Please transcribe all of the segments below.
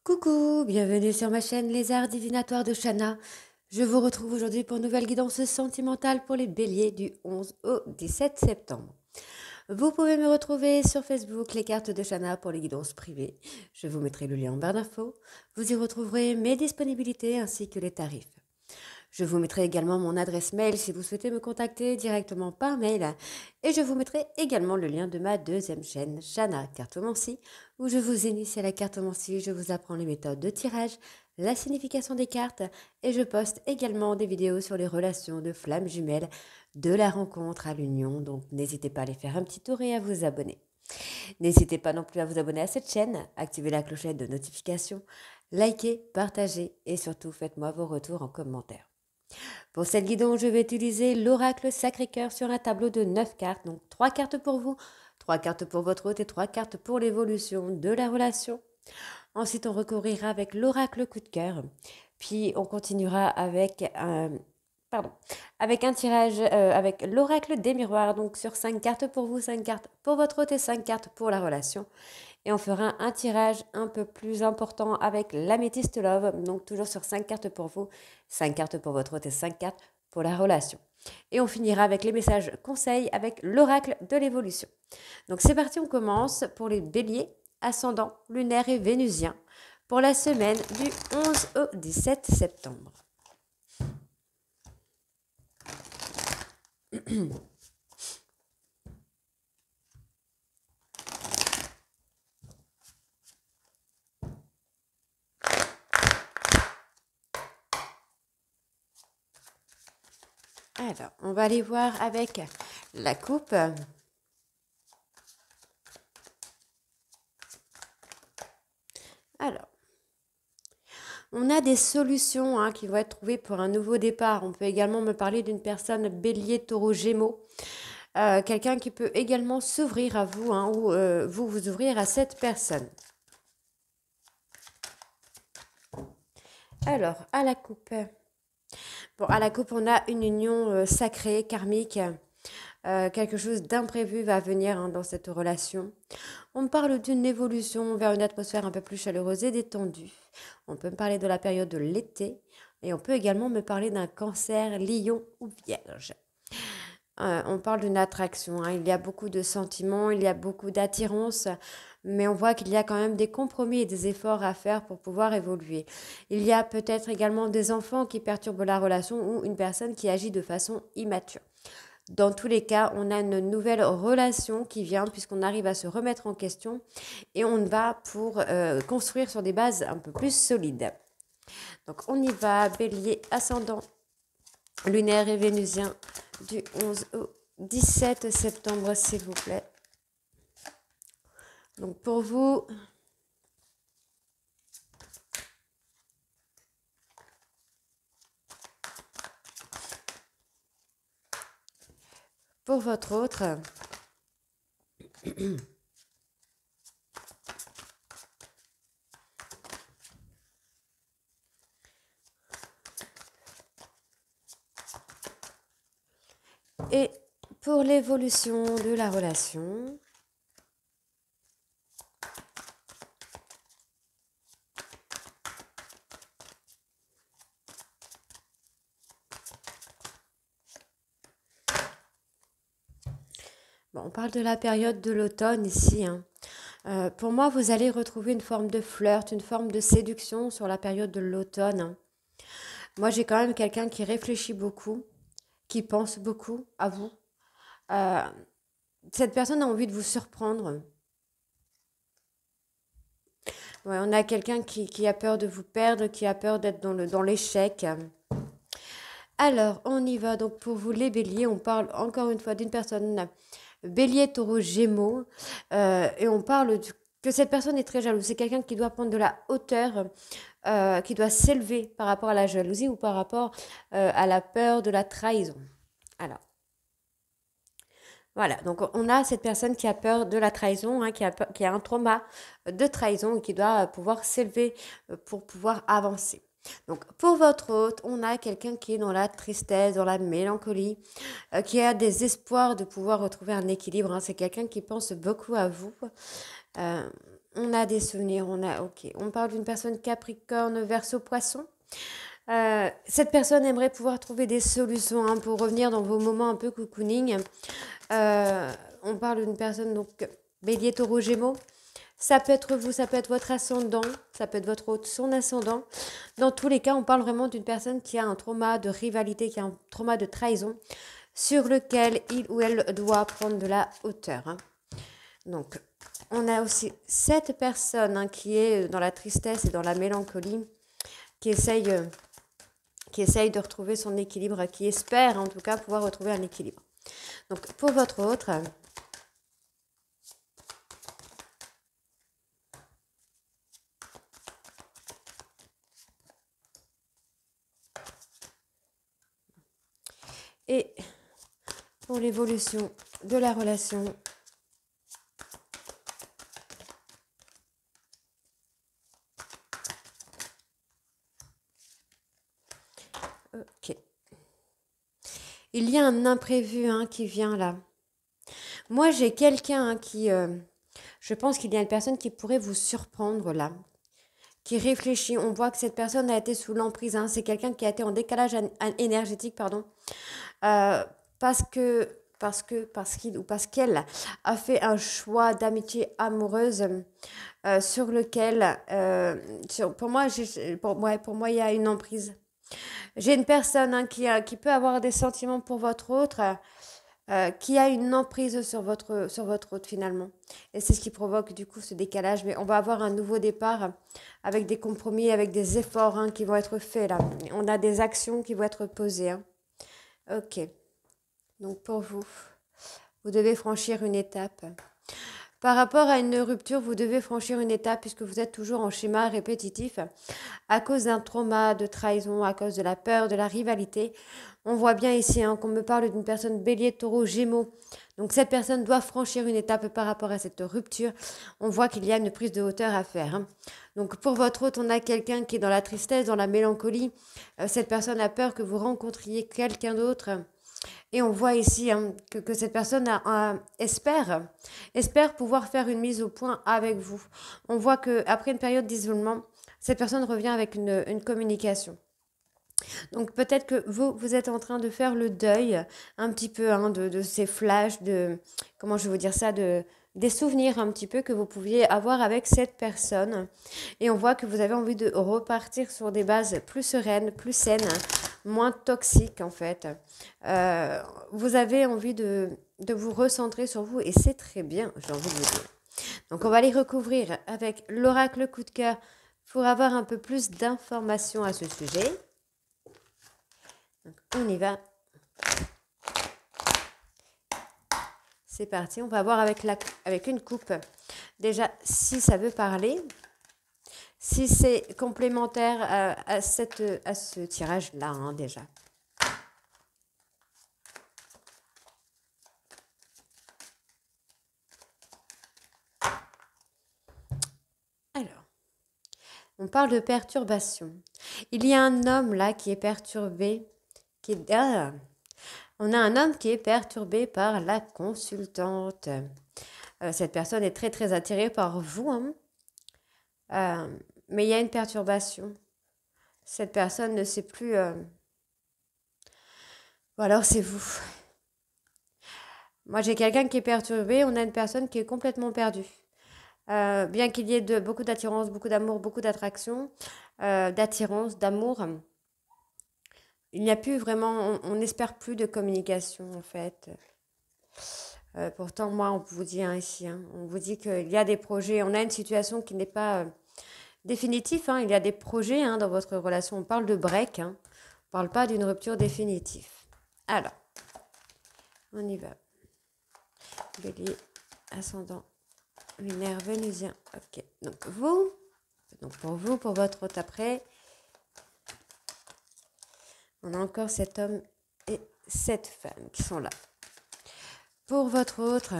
Coucou, bienvenue sur ma chaîne Les Arts Divinatoires de Shana. Je vous retrouve aujourd'hui pour une nouvelle guidance sentimentale pour les béliers du 11 au 17 septembre. Vous pouvez me retrouver sur Facebook, les cartes de Shana pour les guidances privées. Je vous mettrai le lien en barre d'infos. Vous y retrouverez mes disponibilités ainsi que les tarifs. Je vous mettrai également mon adresse mail si vous souhaitez me contacter directement par mail. Et je vous mettrai également le lien de ma deuxième chaîne, Shana Cartomancie, où je vous initie à la cartomancie, je vous apprends les méthodes de tirage, la signification des cartes, et je poste également des vidéos sur les relations de flammes jumelles, de la rencontre à l'union, donc n'hésitez pas à aller faire un petit tour et à vous abonner. N'hésitez pas non plus à vous abonner à cette chaîne, activer la clochette de notification, likez, partagez et surtout faites-moi vos retours en commentaire. Pour cette guidance, je vais utiliser l'oracle Sacré-Cœur sur un tableau de 9 cartes. Donc 3 cartes pour vous, 3 cartes pour votre hôte et 3 cartes pour l'évolution de la relation. Ensuite, on recourira avec l'oracle Coup de cœur. Puis, on continuera avec avec un tirage avec l'oracle des miroirs. Donc sur 5 cartes pour vous, 5 cartes pour votre hôte et 5 cartes pour la relation. Et on fera un tirage un peu plus important avec l'améthyste love. Donc toujours sur 5 cartes pour vous, 5 cartes pour votre hôte et 5 cartes pour la relation. Et on finira avec les messages conseils avec l'oracle de l'évolution. Donc c'est parti, on commence pour les béliers, ascendant, lunaire et vénusien pour la semaine du 11 au 17 septembre. Alors, on va aller voir avec la coupe. Alors, on a des solutions qui vont être trouvées pour un nouveau départ. On peut également me parler d'une personne bélier, taureau, gémeaux. Quelqu'un qui peut également s'ouvrir à vous ou vous ouvrir à cette personne. Alors, à la coupe. Bon, à la coupe, on a une union sacrée, karmique. Quelque chose d'imprévu va venir dans cette relation. On parle d'une évolution vers une atmosphère un peu plus chaleureuse et détendue. On peut me parler de la période de l'été. Et on peut également me parler d'un cancer, lion ou vierge. On parle d'une attraction. Il y a beaucoup de sentiments, il y a beaucoup d'attirance. Mais on voit qu'il y a quand même des compromis et des efforts à faire pour pouvoir évoluer. Il y a peut-être également des enfants qui perturbent la relation ou une personne qui agit de façon immature. Dans tous les cas, on a une nouvelle relation qui vient puisqu'on arrive à se remettre en question et on va pour construire sur des bases un peu plus solides. Donc on y va, bélier, ascendant, lunaire et vénusien du 11 au 17 septembre, s'il vous plaît. Donc pour vous, pour votre autre, et pour l'évolution de la relation, bon, on parle de la période de l'automne ici. Pour moi, vous allez retrouver une forme de flirt, une forme de séduction sur la période de l'automne. Moi, j'ai quand même quelqu'un qui réfléchit beaucoup, qui pense beaucoup à vous. Euh, cette personne a envie de vous surprendre. Ouais, on a quelqu'un qui a peur de vous perdre, qui a peur d'être dans l'échec. Alors, on y va. Donc, pour vous, les béliers, on parle encore une fois d'une personne bélier, taureau, gémeaux. Et on parle que cette personne est très jalouse. C'est quelqu'un qui doit prendre de la hauteur, qui doit s'élever par rapport à la jalousie ou par rapport à la peur de la trahison. Alors, voilà. Donc, on a cette personne qui a peur de la trahison, qui a un trauma de trahison et qui doit pouvoir s'élever pour pouvoir avancer. Donc, pour votre hôte, on a quelqu'un qui est dans la tristesse, dans la mélancolie, qui a des espoirs de pouvoir retrouver un équilibre. C'est quelqu'un qui pense beaucoup à vous. On a des souvenirs, ok. On parle d'une personne Capricorne, Verseau, Poisson. Cette personne aimerait pouvoir trouver des solutions hein, pour revenir dans vos moments un peu cocooning. On parle d'une personne donc Bélier, Taureau, Gémeaux. Ça peut être vous, ça peut être votre ascendant, ça peut être votre hôte, son ascendant. Dans tous les cas, on parle vraiment d'une personne qui a un trauma de rivalité, qui a un trauma de trahison, sur lequel il ou elle doit prendre de la hauteur. Hein. Donc, on a aussi cette personne hein, qui est dans la tristesse et dans la mélancolie, qui essaye de retrouver son équilibre, qui espère en tout cas pouvoir retrouver un équilibre. Donc, pour votre autre... Et pour l'évolution de la relation, ok. Il y a un imprévu hein, qui vient là. Moi, j'ai quelqu'un hein, qui... je pense qu'il y a une personne qui pourrait vous surprendre là, qui réfléchit. On voit que cette personne a été sous l'emprise. Hein. C'est quelqu'un qui a été en décalage énergétique, pardon. Parce qu'il ou parce qu'elle a fait un choix d'amitié amoureuse sur lequel, pour moi, il y a une emprise. J'ai une personne hein, qui peut avoir des sentiments pour votre autre, qui a une emprise sur votre autre finalement. Et c'est ce qui provoque du coup ce décalage. Mais on va avoir un nouveau départ avec des compromis, avec des efforts hein, qui vont être faits là. On a des actions qui vont être posées. Hein. Ok. Donc pour vous, vous devez franchir une étape. Par rapport à une rupture, vous devez franchir une étape puisque vous êtes toujours en schéma répétitif à cause d'un trauma, de trahison, à cause de la peur, de la rivalité. On voit bien ici hein, qu'on me parle d'une personne bélier, taureau, gémeaux. Donc cette personne doit franchir une étape par rapport à cette rupture. On voit qu'il y a une prise de hauteur à faire. Hein. Donc pour votre hôte, on a quelqu'un qui est dans la tristesse, dans la mélancolie. Cette personne a peur que vous rencontriez quelqu'un d'autre. Et on voit ici hein, que cette personne espère pouvoir faire une mise au point avec vous. On voit qu'après une période d'isolement, cette personne revient avec une communication. Donc peut-être que vous êtes en train de faire le deuil un petit peu hein, de ces flashs, comment je vais vous dire ça, des souvenirs un petit peu que vous pouviez avoir avec cette personne. Et on voit que vous avez envie de repartir sur des bases plus sereines, plus saines, moins toxiques en fait. Vous avez envie de vous recentrer sur vous et c'est très bien, j'ai envie de vous dire. Donc on va les recouvrir avec l'oracle coup de cœur pour avoir un peu plus d'informations à ce sujet. Donc, on y va. C'est parti. On va voir avec une coupe. Déjà, si ça veut parler, si c'est complémentaire à ce tirage-là, hein, déjà. Alors, on parle de perturbation. Il y a un homme là qui est perturbé, on a un homme qui est perturbé par la consultante. Cette personne est très très attirée par vous, hein. Mais il y a une perturbation. Cette personne ne sait plus... Ou alors c'est vous. Moi j'ai quelqu'un qui est perturbé, on a une personne qui est complètement perdue. Bien qu'il y ait beaucoup d'attirance, beaucoup d'amour, beaucoup d'attraction, d'attirance, d'amour, il n'y a plus vraiment, on n'espère plus de communication en fait. Pourtant, moi, on vous dit hein, ici, hein, on vous dit qu'il y a des projets, on a une situation qui n'est pas définitive, hein, il y a des projets hein, dans votre relation, on parle de break, hein, on ne parle pas d'une rupture définitive. Alors, on y va. Bélier, ascendant, lunaire, vénusien, ok. Donc pour vous, pour votre hôte après, on a encore cet homme et cette femme qui sont là. Pour votre autre,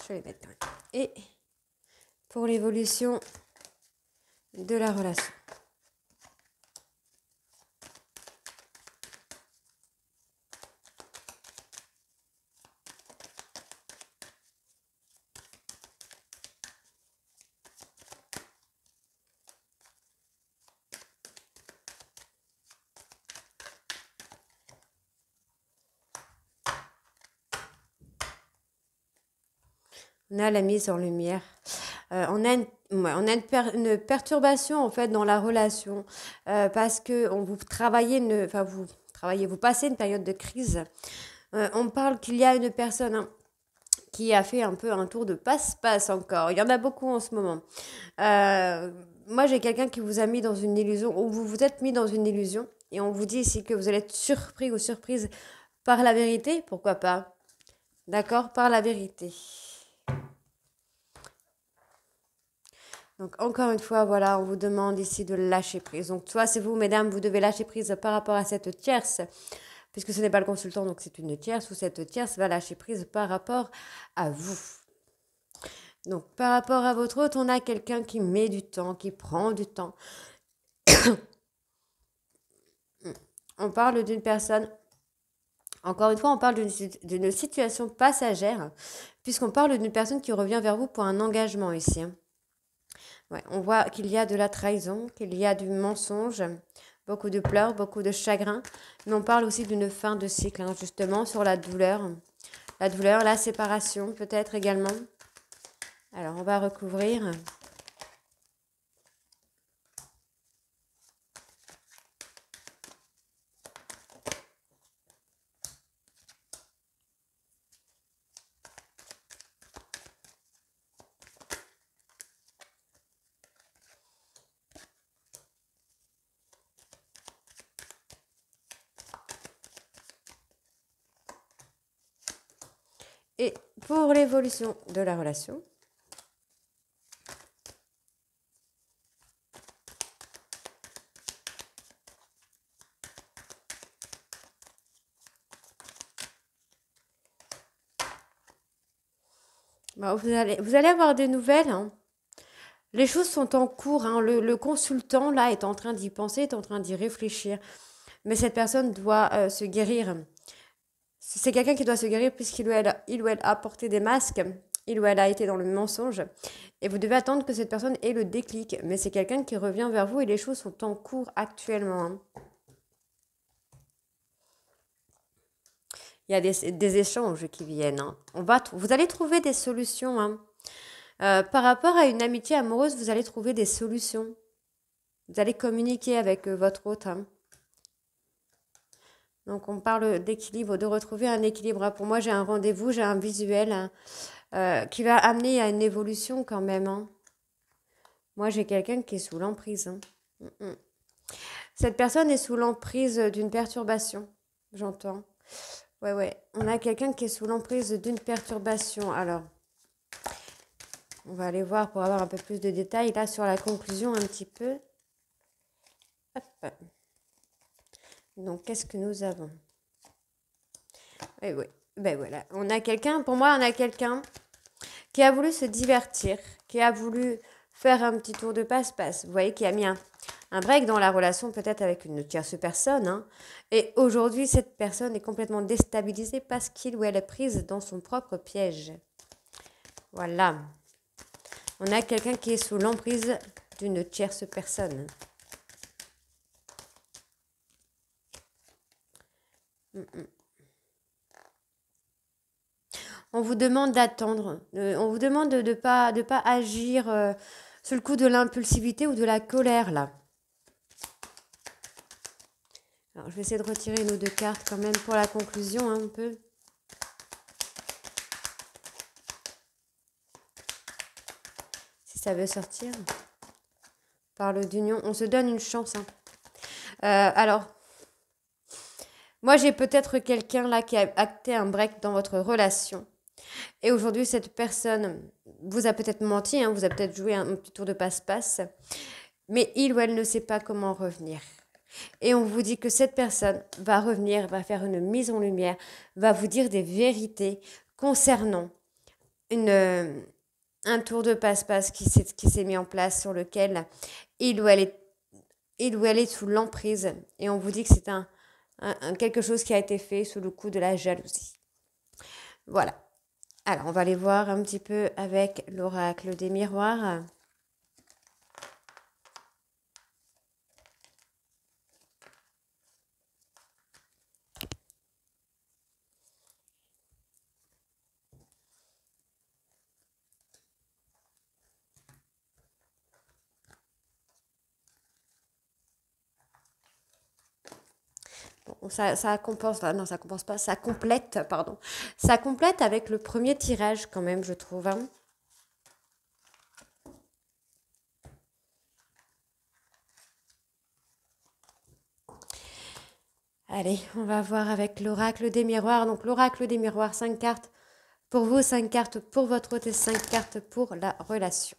Je vais les mettre. Et pour l'évolution de la relation. On a la mise en lumière. On a une perturbation en fait dans la relation parce que vous travaillez, vous passez une période de crise. On parle qu'il y a une personne qui a fait un peu un tour de passe-passe encore. Il y en a beaucoup en ce moment. Moi, j'ai quelqu'un qui vous a mis dans une illusion, ou vous vous êtes mis dans une illusion, et on vous dit ici que vous allez être surpris ou surprise par la vérité. Pourquoi pas? D'accord? Par la vérité. Donc, encore une fois, voilà, on vous demande ici de lâcher prise. Donc, soit c'est vous, mesdames, vous devez lâcher prise par rapport à cette tierce, puisque ce n'est pas le consultant, donc c'est une tierce, ou cette tierce va lâcher prise par rapport à vous. Donc, par rapport à votre hôte, on a quelqu'un qui met du temps, qui prend du temps. On parle d'une personne, encore une fois, on parle d'une situation passagère, puisqu'on parle d'une personne qui revient vers vous pour un engagement ici. Ouais, on voit qu'il y a de la trahison, qu'il y a du mensonge, beaucoup de pleurs, beaucoup de chagrin. Mais on parle aussi d'une fin de cycle, justement, sur la douleur. La douleur, la séparation peut-être également. Alors, on va recouvrir. Et pour l'évolution de la relation, vous allez avoir des nouvelles. Les choses sont en cours. Le consultant, là, est en train d'y penser, est en train d'y réfléchir. Mais cette personne doit se guérir. C'est quelqu'un qui doit se guérir puisqu'il ou elle a porté des masques, il ou elle a été dans le mensonge. Et vous devez attendre que cette personne ait le déclic. Mais c'est quelqu'un qui revient vers vous et les choses sont en cours actuellement. Il y a des échanges qui viennent. Vous allez trouver des solutions. Par rapport à une amitié amoureuse, vous allez trouver des solutions. Vous allez communiquer avec votre hôte. Donc, on parle d'équilibre, de retrouver un équilibre. Pour moi, j'ai un rendez-vous, j'ai un visuel qui va amener à une évolution quand même. Moi, j'ai quelqu'un qui est sous l'emprise. Cette personne est sous l'emprise d'une perturbation, j'entends. Ouais. On a quelqu'un qui est sous l'emprise d'une perturbation. Alors, on va aller voir pour avoir un peu plus de détails là sur la conclusion un petit peu. Hop. Donc, qu'est-ce que nous avons? Oui. Ben voilà. On a quelqu'un qui a voulu se divertir, qui a voulu faire un petit tour de passe-passe. Vous voyez, qui a mis un break dans la relation, peut-être avec une tierce personne. Et aujourd'hui, cette personne est complètement déstabilisée parce qu'il ou elle est prise dans son propre piège. Voilà. On a quelqu'un qui est sous l'emprise d'une tierce personne. On vous demande d'attendre. On vous demande de pas agir sous le coup de l'impulsivité ou de la colère, là. Alors, je vais essayer de retirer nos deux cartes quand même pour la conclusion, un peu. Si ça veut sortir. On parle d'union. On se donne une chance. Alors, moi, j'ai peut-être quelqu'un là qui a acté un break dans votre relation. Et aujourd'hui, cette personne vous a peut-être menti, vous a peut-être joué un petit tour de passe-passe, mais il ou elle ne sait pas comment revenir. Et on vous dit que cette personne va revenir, va faire une mise en lumière, va vous dire des vérités concernant un tour de passe-passe qui s'est mis en place sur lequel il ou elle est, il ou elle est sous l'emprise. Et on vous dit que c'est quelque chose qui a été fait sous le coup de la jalousie. Voilà. Alors, on va aller voir un petit peu avec l'oracle des miroirs. Bon, ça compense, non, ça compense pas, ça complète, pardon. Ça complète avec le premier tirage quand même, je trouve. Hein. Allez, on va voir avec l'oracle des miroirs. Donc l'oracle des miroirs, 5 cartes pour vous, 5 cartes pour votre hôte et 5 cartes pour la relation.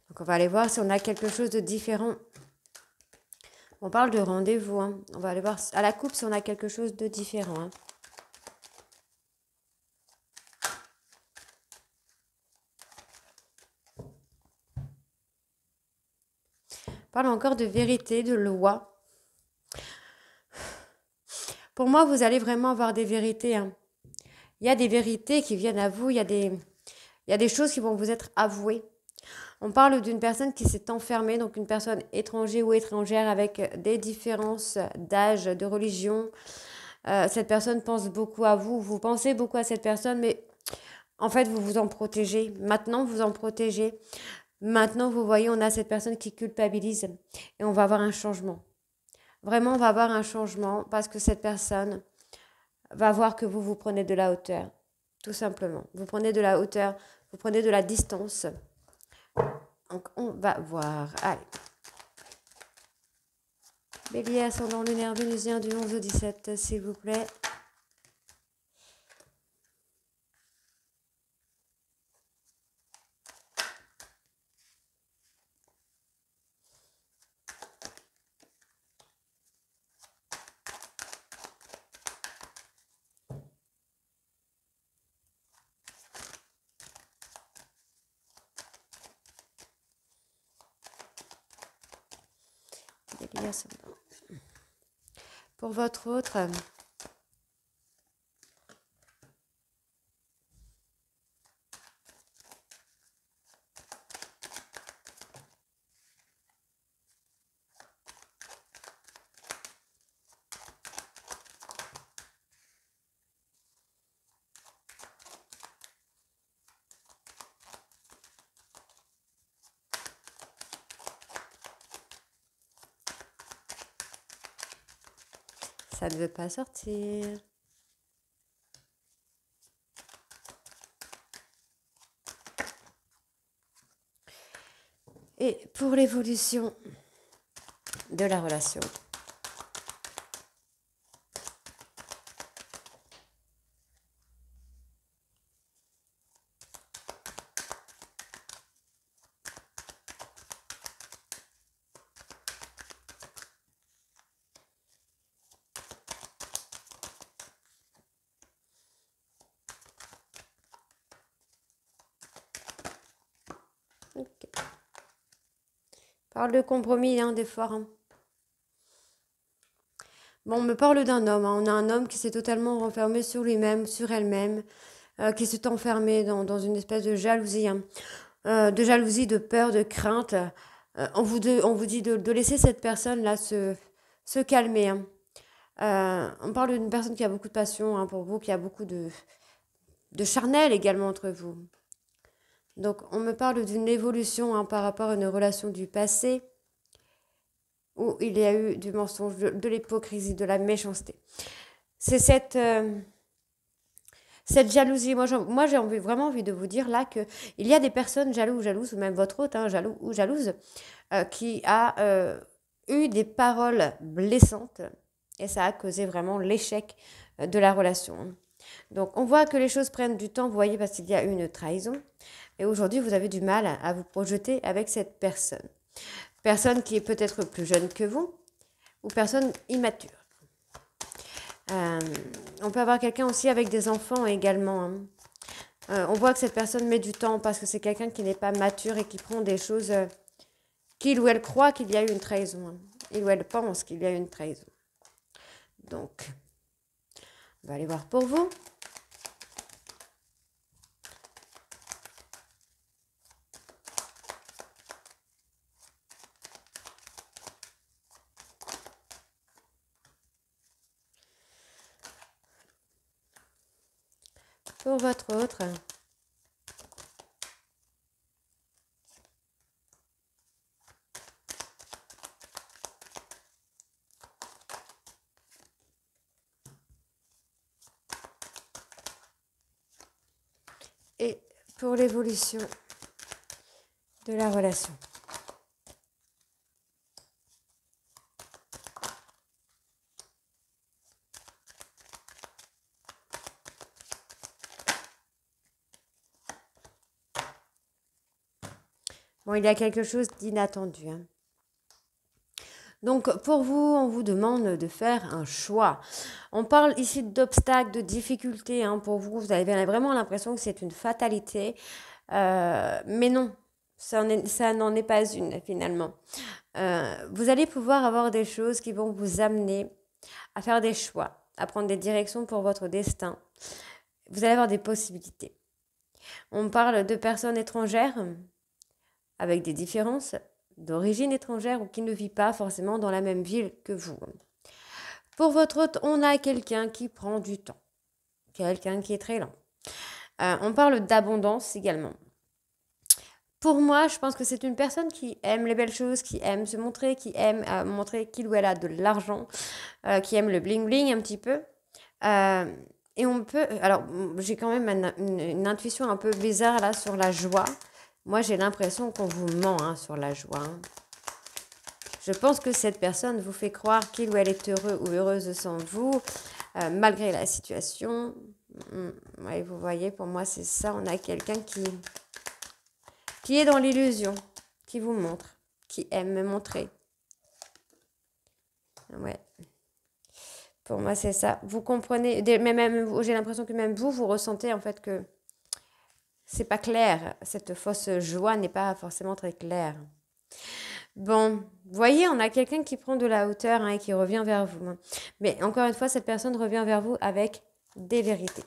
Donc on va aller voir si on a quelque chose de différent. On parle de rendez-vous. Hein. On va aller voir à la coupe si on a quelque chose de différent. Hein. On parle encore de vérité, de loi. Pour moi, vous allez vraiment avoir des vérités. Hein. Il y a des vérités qui viennent à vous. Il y a des choses qui vont vous être avouées. On parle d'une personne qui s'est enfermée, donc une personne étrangère ou étrangère avec des différences d'âge, de religion. Cette personne pense beaucoup à vous, vous pensez beaucoup à cette personne, mais en fait, vous vous en protégez. Maintenant, vous en protégez. Maintenant, vous voyez, on a cette personne qui culpabilise et on va avoir un changement. Vraiment, on va avoir un changement parce que cette personne va voir que vous prenez de la hauteur, tout simplement. Vous prenez de la hauteur, vous prenez de la distance. Donc, on va voir. Allez. Bélier, ascendant lunaire vénusien du 11 au 17, s'il vous plaît. Bélier, ascendant. Pour votre autre... Ça ne veut pas sortir. Et pour l'évolution de la relation. Okay. Parle de compromis, hein, des fois. Hein. Bon, on me parle d'un homme. Hein. On a un homme qui s'est totalement renfermé sur lui-même, sur elle-même, qui s'est enfermé dans une espèce de jalousie. Hein. De jalousie, de peur, de crainte. On vous dit de laisser cette personne-là se calmer. Hein. On parle d'une personne qui a beaucoup de passion hein, pour vous, qui a beaucoup de charnel également entre vous. Donc, on me parle d'une évolution hein, par rapport à une relation du passé où il y a eu du mensonge, de l'hypocrisie, de la méchanceté. C'est cette jalousie. Moi j'ai vraiment envie de vous dire là qu'il y a des personnes jaloux ou jalouses, ou même votre hôte, hein, jaloux ou jalouse, qui a eu des paroles blessantes et ça a causé vraiment l'échec de la relation. Donc, on voit que les choses prennent du temps, vous voyez, parce qu'il y a une trahison. Et aujourd'hui, vous avez du mal à vous projeter avec cette personne. Personne qui est peut-être plus jeune que vous ou personne immature. On peut avoir quelqu'un aussi avec des enfants également. Hein. On voit que cette personne met du temps parce que c'est quelqu'un qui n'est pas mature et qui prend des choses qu'il ou elle croit qu'il y a eu une trahison. Hein. Il ou elle pense qu'il y a eu une trahison. Donc, on va aller voir pour vous. Pour votre autre. Et pour l'évolution de la relation. Bon, il y a quelque chose d'inattendu. Hein. Donc, pour vous, on vous demande de faire un choix. On parle ici d'obstacles, de difficultés. Hein, pour vous, vous avez vraiment l'impression que c'est une fatalité. Mais non, ça n'en est pas une, finalement. Vous allez pouvoir avoir des choses qui vont vous amener à faire des choix, à prendre des directions pour votre destin. Vous allez avoir des possibilités. On parle de personnes étrangères avec des différences d'origine étrangère ou qui ne vit pas forcément dans la même ville que vous. Pour votre hôte, on a quelqu'un qui prend du temps, quelqu'un qui est très lent. On parle d'abondance également. Pour moi, je pense que c'est une personne qui aime les belles choses, qui aime se montrer, qui aime montrer qu'il ou elle a de l'argent, qui aime le bling-bling un petit peu. Et on peut... Alors, j'ai quand même une intuition un peu bizarre là sur la joie. Moi, j'ai l'impression qu'on vous ment hein, sur la joie. Hein. Je pense que cette personne vous fait croire qu'il ou elle est heureux ou heureuse sans vous, malgré la situation. Ouais, vous voyez, pour moi, c'est ça. On a quelqu'un qui est dans l'illusion, qui vous montre, qui aime me montrer. Ouais. Pour moi, c'est ça. Vous comprenez, mais même j'ai l'impression que même vous ressentez en fait que c'est pas clair. Cette fausse joie n'est pas forcément très claire. Bon, vous voyez, on a quelqu'un qui prend de la hauteur hein, et qui revient vers vous. Hein. Mais encore une fois, cette personne revient vers vous avec des vérités,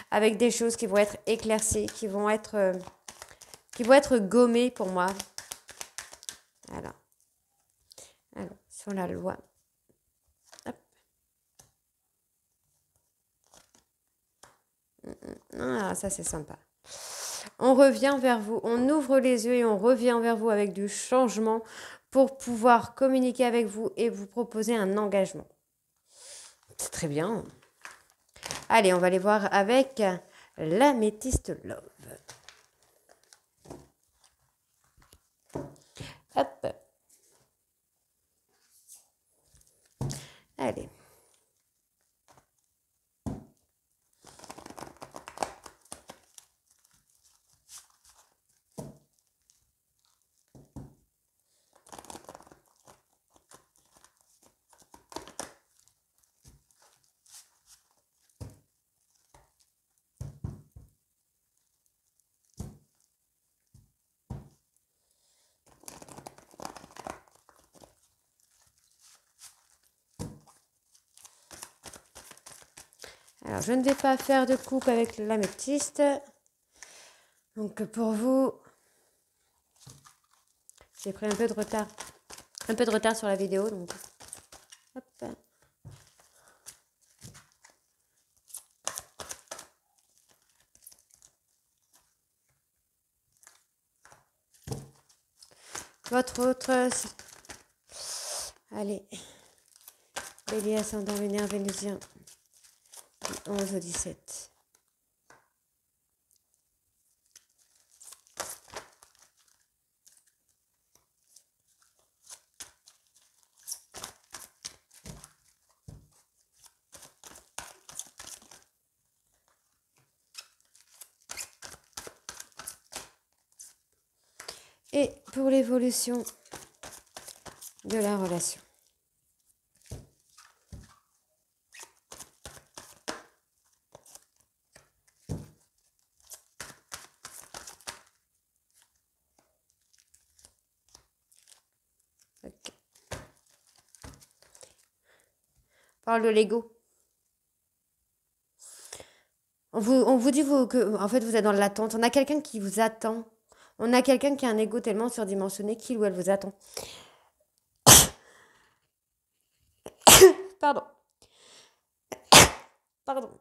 avec des choses qui vont être éclaircies, qui vont être gommées pour moi. Alors, sur la loi. Hop. Ah, ça c'est sympa. On revient vers vous, on ouvre les yeux et on revient vers vous avec du changement pour pouvoir communiquer avec vous et vous proposer un engagement. C'est très bien. Allez, on va aller voir avec l'améthyste love. Hop. Allez. Alors, je ne vais pas faire de coupe avec l'améthyste. Donc, pour vous, j'ai pris un peu de retard. Un peu de retard sur la vidéo. Donc, hop. Votre autre... Allez. Bélier, ascendant lunaire, vénusien. Du 11 au 17. pour l'évolution de la relation. Ok. On parle de l'ego. On vous dit que en fait vous êtes dans l'attente. On a quelqu'un qui vous attend. On a quelqu'un qui a un ego tellement surdimensionné qu'il ou elle vous attend. Pardon. Pardon.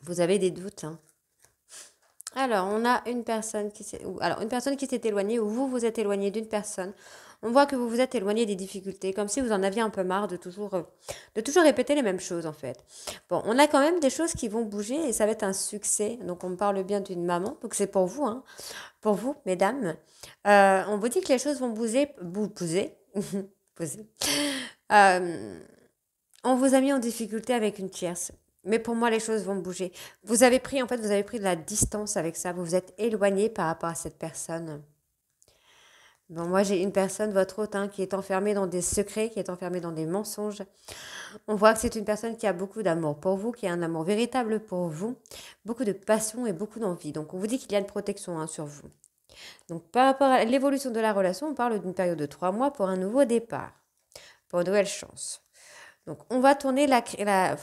Vous avez des doutes, hein. Alors, on a une personne qui s'est éloignée ou vous vous êtes éloigné d'une personne. On voit que vous vous êtes éloigné des difficultés, comme si vous en aviez un peu marre de toujours répéter les mêmes choses en fait. Bon, on a quand même des choses qui vont bouger et ça va être un succès. Donc, on parle bien d'une maman, donc c'est pour vous, hein, pour vous, mesdames. On vous dit que les choses vont bouger. On vous a mis en difficulté avec une tierce. Mais pour moi, les choses vont bouger. Vous avez pris de la distance avec ça. Vous vous êtes éloigné par rapport à cette personne. Bon, moi, j'ai une personne, votre hôte, hein, qui est enfermée dans des secrets, qui est enfermée dans des mensonges. On voit que c'est une personne qui a beaucoup d'amour pour vous, qui a un amour véritable pour vous, beaucoup de passion et beaucoup d'envie. Donc, on vous dit qu'il y a une protection, hein, sur vous. Donc, par rapport à l'évolution de la relation, on parle d'une période de 3 mois pour un nouveau départ, pour une nouvelle chance. Donc, on va tourner la page,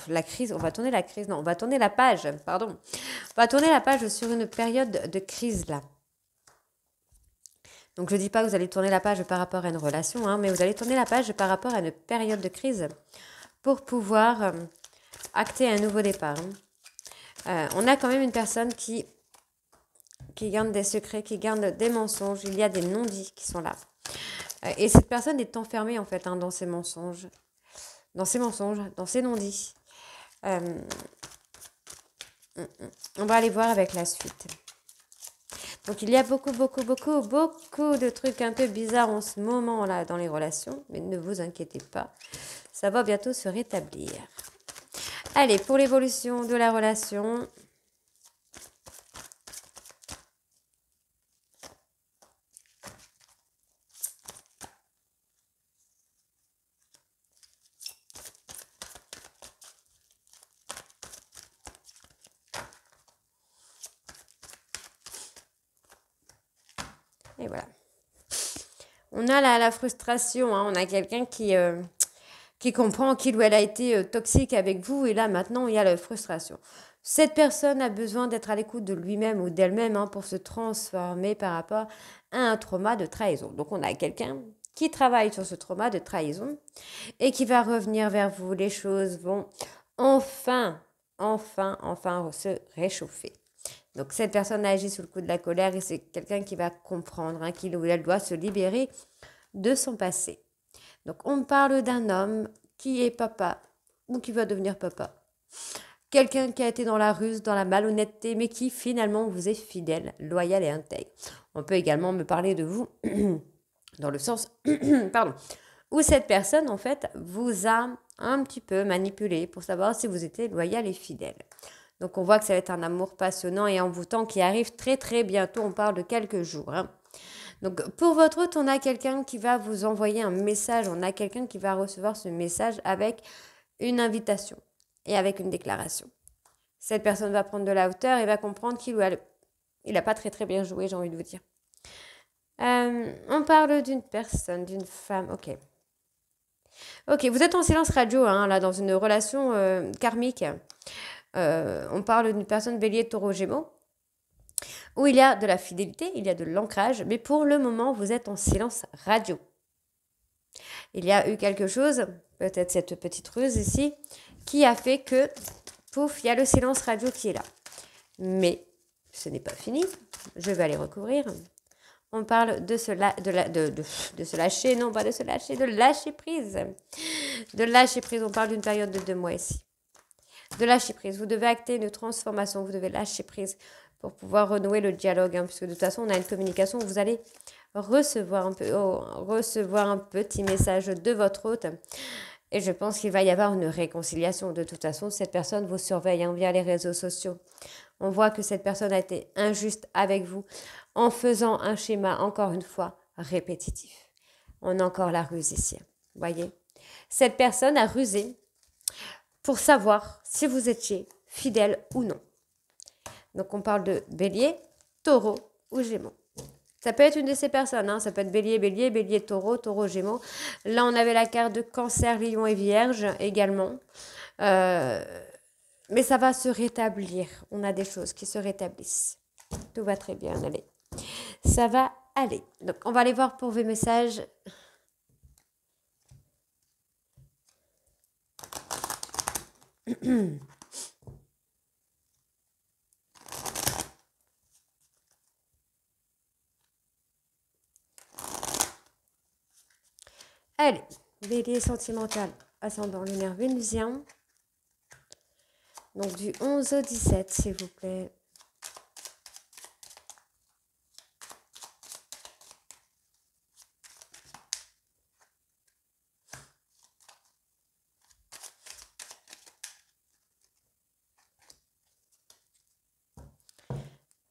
pardon. On va tourner la page sur une période de crise, là. Donc, je ne dis pas que vous allez tourner la page par rapport à une relation, hein, mais vous allez tourner la page par rapport à une période de crise pour pouvoir acter un nouveau départ. On a quand même une personne qui garde des secrets, qui garde des mensonges. Il y a des non-dits qui sont là. Et cette personne est enfermée, en fait, hein, dans ses mensonges. Dans ses non-dits. On va aller voir avec la suite. Donc, il y a beaucoup de trucs un peu bizarres en ce moment-là dans les relations. Mais ne vous inquiétez pas, ça va bientôt se rétablir. Allez, pour l'évolution de la relation... Et voilà. On a la frustration, hein. On a quelqu'un qui comprend qu'il ou elle a été toxique avec vous. Et là, maintenant, il y a la frustration. Cette personne a besoin d'être à l'écoute de lui-même ou d'elle-même, hein, pour se transformer par rapport à un trauma de trahison. Donc, on a quelqu'un qui travaille sur ce trauma de trahison et qui va revenir vers vous. Les choses vont enfin se réchauffer. Donc, cette personne agit sous le coup de la colère et c'est quelqu'un qui va comprendre, hein, qu'il ou elle doit se libérer de son passé. Donc, on parle d'un homme qui est papa ou qui va devenir papa. Quelqu'un qui a été dans la ruse, dans la malhonnêteté, mais qui finalement vous est fidèle, loyal et intègre. On peut également me parler de vous dans le sens pardon, où cette personne, en fait, vous a un petit peu manipulé pour savoir si vous étiez loyal et fidèle. Donc, on voit que ça va être un amour passionnant et envoûtant qui arrive très, très bientôt. On parle de quelques jours, hein. Donc, pour votre hôte, on a quelqu'un qui va vous envoyer un message. On a quelqu'un qui va recevoir ce message avec une invitation et avec une déclaration. Cette personne va prendre de la hauteur et va comprendre qu'il ou elle, il n'a pas très, très bien joué, j'ai envie de vous dire. On parle d'une personne, d'une femme. Ok, vous êtes en silence radio, hein, là, dans une relation karmique. On parle d'une personne bélier, taureau, gémeaux, où il y a de la fidélité, il y a de l'ancrage, mais pour le moment, vous êtes en silence radio. Il y a eu quelque chose, peut-être cette petite ruse ici, qui a fait que, pouf, il y a le silence radio qui est là. Mais ce n'est pas fini, je vais aller recouvrir. On parle de se lâcher, non pas de se lâcher, de lâcher prise. De lâcher prise, on parle d'une période de 2 mois ici. De lâcher prise, vous devez acter une transformation, vous devez lâcher prise pour pouvoir renouer le dialogue, hein, puisque de toute façon, on a une communication où vous allez recevoir un petit message de votre hôte Et je pense qu'il va y avoir une réconciliation. De toute façon, cette personne vous surveille via les réseaux sociaux. On voit que cette personne a été injuste avec vous en faisant un schéma, encore une fois, répétitif. On a encore la ruse ici. Voyez, cette personne a rusé pour savoir si vous étiez fidèle ou non. Donc, on parle de bélier, taureau ou gémeaux. Ça peut être une de ces personnes, hein. Ça peut être bélier, bélier, bélier, taureau, taureau, gémeaux. Là, on avait la carte de cancer, lion et vierge également. Mais ça va se rétablir. On a des choses qui se rétablissent. Tout va très bien, allez. Ça va aller. Donc, on va aller voir pour vos messages. Allez, bélier sentimental, ascendant lunaire vénusien. Donc, du 11 au 17, s'il vous plaît.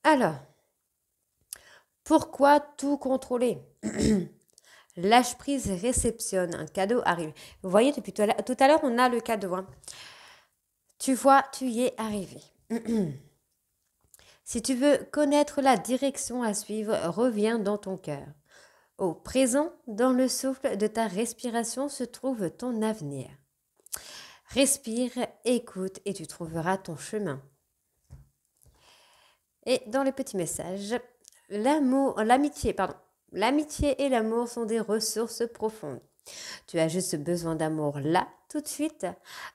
Alors, pourquoi tout contrôler? Lâche prise réceptionne, un cadeau arrive. Vous voyez, depuis tout à l'heure, on a le cadeau. Hein. Tu vois, tu y es arrivé. Si tu veux connaître la direction à suivre, reviens dans ton cœur. Au présent, dans le souffle de ta respiration se trouve ton avenir. Respire, écoute et tu trouveras ton chemin. Et dans les petits messages, l'amitié et l'amour sont des ressources profondes. Tu as juste besoin d'amour là, tout de suite.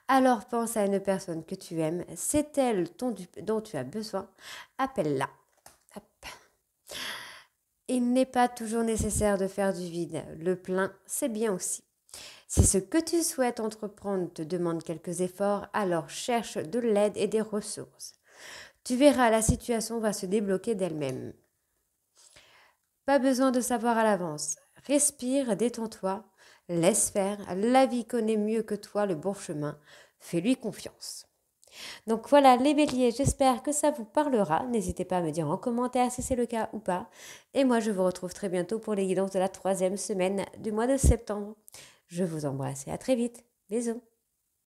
Alors pense à une personne que tu aimes. C'est elle dont tu as besoin. Appelle-la. Hop. Il n'est pas toujours nécessaire de faire du vide. Le plein, c'est bien aussi. Si ce que tu souhaites entreprendre te demande quelques efforts, alors cherche de l'aide et des ressources. Tu verras, la situation va se débloquer d'elle-même. Pas besoin de savoir à l'avance. Respire, détends-toi, laisse faire. La vie connaît mieux que toi le bon chemin. Fais-lui confiance. Donc voilà les béliers, j'espère que ça vous parlera. N'hésitez pas à me dire en commentaire si c'est le cas ou pas. Et moi, je vous retrouve très bientôt pour les guidances de la 3e semaine du mois de septembre. Je vous embrasse et à très vite. Bisous.